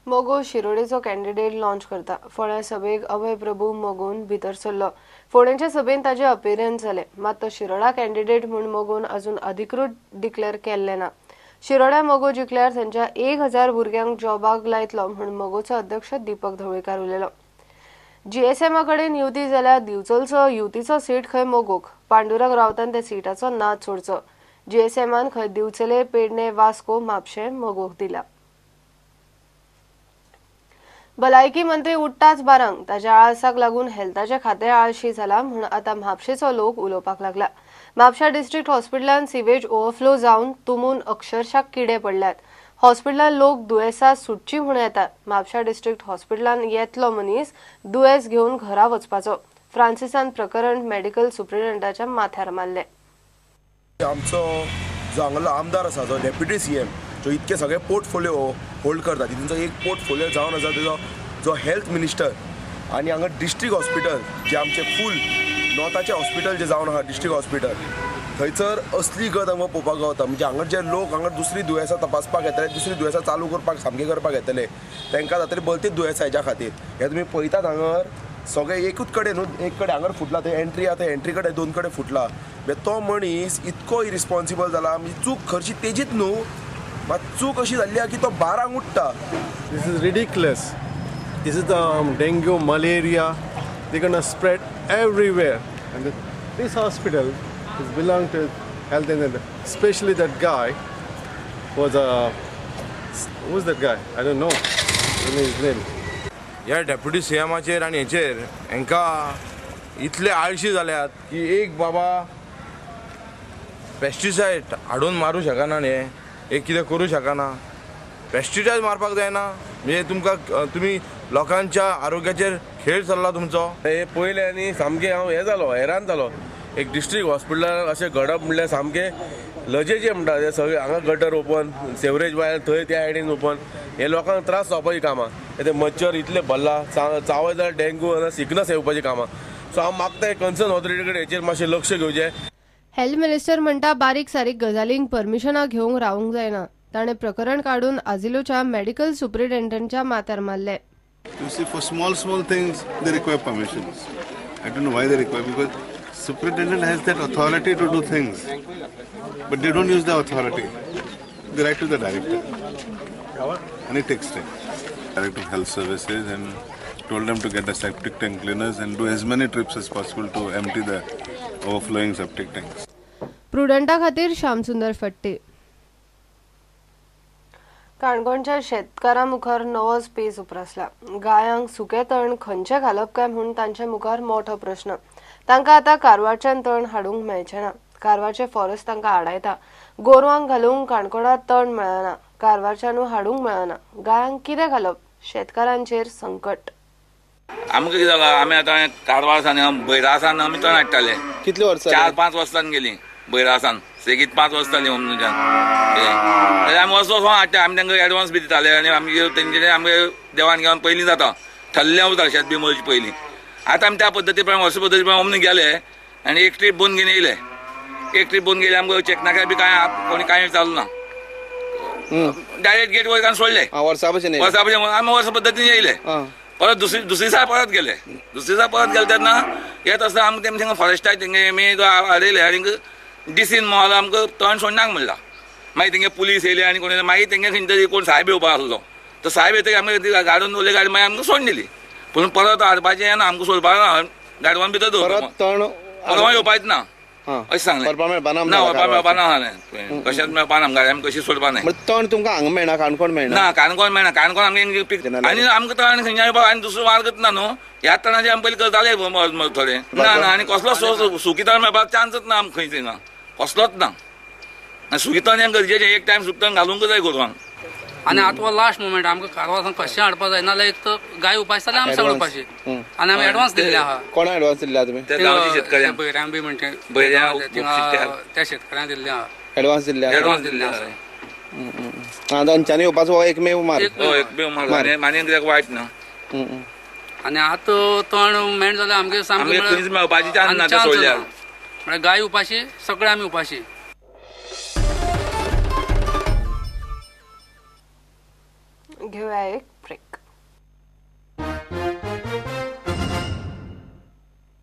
मोगो शिरोडेचो candidate launch करता. फोंड्या सभेक अभय प्रभू मोगोन भितर सरलो. फोंड्याच्या सभेन ताजे अपियरन्स जाले, मात तो शिरोडा कॅन्डिडेट म्हूण मोगोन अजून अधिकृत डिक्लेअर केल्ले ना. शिरोडा मोगो जिखल्यार तांच्या 1000 भुरग्यांक जॉबाक लायतलो म्हूण मोगोचो अध्यक्ष दीपक ढवळीकार उलयलो. जीएसएमा कडेन युती जाल्यार दिवचलचो युतीचो सीट खंय मोगोक. पांडुरंग रावतान त्या सीटाचो नाद सोडचो. जीएसएमान खंय दिवचले, पेडणे, वास्को, म्हापशें मोगोक दिला. भलायकी मंत्री उठताच बारांक ताच्या आळसाक लागून हेल्थाचे खातें आळशी जाला म्हूण आतां म्हापशेचो लोक उलोवपाक लागला. म्हापशा डिस्ट्रिक्ट हॉस्पिटलांत सिवेज ओव्हरफ्लो जावन तुमून अक्षरशः किडे पडल्यात. हॉस्पिटलांत लोक दुयेसां सुटची म्हूण येतात. म्हापशा डिस्ट्रिक्ट हॉस्पिटलांत येतलो मनीस दुयेस घेवन घरा वचपाचो. फ्रांसिसान प्रकरण मेडिकल सुप्रिंटेंडंटाच्या माथ्यार मारले. आमचो जो हांगालो आमदार आसा जो डेप्युटी सीएम जो इतके सगळे पोर्टफोलिओ होल्ड करता, तितूंचो एक पोर्टफोलिओ जावन आसा तेजो जो हेल्थ मिनिस्टर. आनी हांगा डिस्ट्रिक्ट हॉस्पिटल जे आमचे फूल नॉर्थाचे हॉस्पिटल जे जावन आसा डिस्ट्रिक्ट हॉस्पिटल, थंयसर असली गत हांगा पळोवपाक गावता. म्हणजे हांगा जे लोक हांगा दुसरी दुयेंसां तपासपाक येतले, दुसरी दुयेंसां चालू करपाक सामके करपाक येतले, तांकां जातली भलतीच दुयेंसां हेच्या खातीर. हे तुमी पळयतात हांगर सगळे एकूच कडेन एक कडेन हांगर फुटला, थंय एंट्री आहा थंय एंट्री कडेन 2 कडेन फुटला. तो मनीस इतको इरिस्पॉन्सिबल जाला. म्हणजे चूक खरची तेजीच न्हू, मात चूक अशी जाल्ली आहा की तो 12 उठ्ठा. This is ridiculous. This is the dengue, malaria. They're going to spread everywhere. And this hospital is belong to health and especially that guy was who's that guy? I don't know. I don't know his name. ह्या deputy सीएमाचेर आनी हेचेर हांकां इतले आळशी जाल्यात की एक बाबा pesticide हाडून मारूं शकना न्ही, एक कितें करूं शकना. पेस्टिसायड मारपाक जायना म्हणजे तुमी लोकांच्या आरोग्याचेर खेळ चल्ला तुमचो. हे पयले आनी सामकें हांव हें जालो, हैरान जालो. एक डिस्ट्रिक्ट हॉस्पिटलान अशें घडप म्हणल्यार सामकें लजेचें म्हणटा. ते सगळे हांगा गटर ओपन, सेवरेज वायर थंय त्या सायडीन ओपन. हे लोकांक त्रास जावपाची कामां. ते मच्छर इतले भरला, चावय जाल्यार डेंगू आनी सिकनस येवपाची कामां. सो हांव मागता कन्सर्न ऑथॉरिटी कडेन हेचेर मातशें लक्ष घेवचें. हेल्थ मिनिस्टर म्हणटा बारीक सारीक गजालींक परमिशनां घेवंक रावंक जायना. ताणें प्रकरण काडून आजिलोच्या मेडिकल सुप्रिंटेंडंटाच्या माथ्यार मारले. You see, for small things, they require permissions. I don't know why they require, because superintendent has that authority to do things, but they don't use the authority. They write to the director, and he takes time. Director of Health Services and told them to get the septic tank cleaners and do as many trips as possible to empty the overflowing septic tanks. प्रुडंटा खातीर श्यामसुंदर फट्टे. काणकोणच्या शेतकारां मुखार नवोच पेस उप्रासला. गायांक सुके तण खंयचे घालप काय म्हूण तांचे मुखार मोठो प्रश्न. तांकां आतां कारवारच्यान तण हाडूंक मेळचें ना. कारवारचे फॉरेस्ट तांकां आडायता. गोरवांक घालूंक काणकोणांत तण मेळना, कारवारच्यानू हाडूंक मेळना. गायांक कितें घालप? शेतकारांचेर संकट. आमकां कितें जालां, आमी आतां कारवारसान बैरासान आमी तण हाडटाले. कितले वर्सां? 4-5 वर्सांन गेलीं बैरासान. सेगीत 5 वर्सां जालीं ओमनुच्यान. आमी वचून हाडटा. आमी तांकां एडवान्स बी दिताले आनी आमगे तेंचे आमगे देवान घेवन पयलीं जाता. थल्लें उरता शेत बी मरचे पयलीं. आतां आमी त्या पद्दती प्रमाणे वर्सा पद्दती प्रमाणे ओमनी गेले आनी एक ट्रीप बंद घेवन येयले. एक ट्रीप बंद गेले आमकां चॅक नाका बी कोणी कांय चालू ना. डायरेक्ट गेट वयर सोडले. वर्सा भशेन आमी वर्सा पद्दतीन येयले. परत दुसरी दिसा परत गेले. दुसरे दिसा परत गेले तेन्ना येत आसतना आमकां तेंच्या फॉरेस्टाक तेंगे मे हाडयले आनी डिसीन मोहल आमकां तण सोडनाक म्हणला. मागीर तेंगे पुलीस येयले आनी कोण मागीर तेंगे खंय तरी कोण साहेब येवपाक आसलो. तो साहेब येतकीर आमकां गाडोवन उरले गाडी मागीर आमकां सोडून दिली. पूण परत हाडपाचें ना, आमकां सोडपाक ना, गाडवान भितर दवरप. परवा येवपाच ना अशें सांगलें. ना व्हरपाक मेळपा ना जालें. कशेंच मेळपा ना गाडी आमी कशी सोडपा ना. तण तुमकां हांगा मेळना, काणकोण मेळना. ना काणकोण मेळना. काणकोण आमगे पीक आनी आमकां तण खंय येवपाक आनी दुसरो मार्गच ना न्हू. ह्याच तणाचे आमी पयलीं करताले थोडे. ना ना आनी कसलो सुकी तण मेळपाक चान्सच ना आमकां खंयच ना, कसलोच ना. सुकी तण हें गरजेचें. एक टायम सुकी तण घालूंक जाय गोरवांक. आनी आतां हो लास्ट मोमेंट आमकां कारवार कशें हाडपा जाय. नाल्यार एक तर गाय उपास जाल्यार आमी सगळें उपाशी. आनी आमी एडवान्स दिल्ले आहा. कोणा एडवान्स दिल्ले तुमी? शेतकऱ्यांक बैऱ्यांक बी म्हणचे त्या शेतकऱ्यांक दिल्ले आहा. एडवान्स दिल्ले आहा. तांच्यांनी येवपाचो हो एकमेव मार्ग. एकमेव मार्ग. आनी कित्याक वायट ना. आनी आतां तण मेळ्ळें जाल्यार आमगे सामकें खंयच मेळपाची चान्स ना ते सोडल्यार. म्हळ्यार गाय उपाशी, सगळे आमी उपाशी. घेऊया एक ब्रेक.